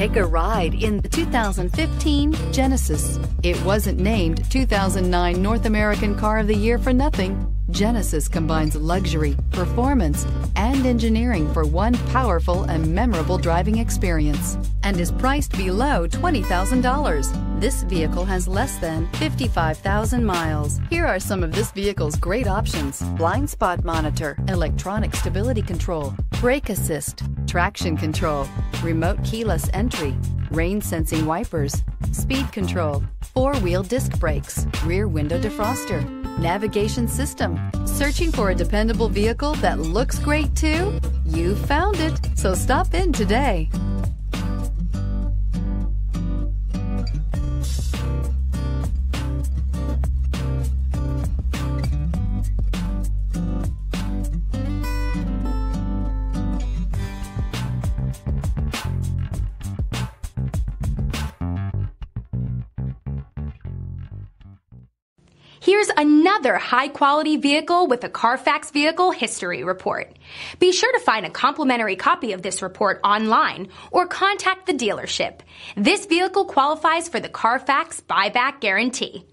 Take a ride in the 2015 Genesis. It wasn't named 2009 North American Car of the Year for nothing. Genesis combines luxury, performance, and engineering for one powerful and memorable driving experience, and is priced below $20,000. This vehicle has less than 55,000 miles. Here are some of this vehicle's great options: blind spot monitor, electronic stability control, brake assist, traction control, remote keyless entry, rain sensing wipers, speed control, four-wheel disc brakes, rear window defroster, navigation system. Searching for a dependable vehicle that looks great too? You found it, so stop in today. Here's another high-quality vehicle with a Carfax Vehicle History Report. Be sure to find a complimentary copy of this report online or contact the dealership. This vehicle qualifies for the Carfax Buyback Guarantee.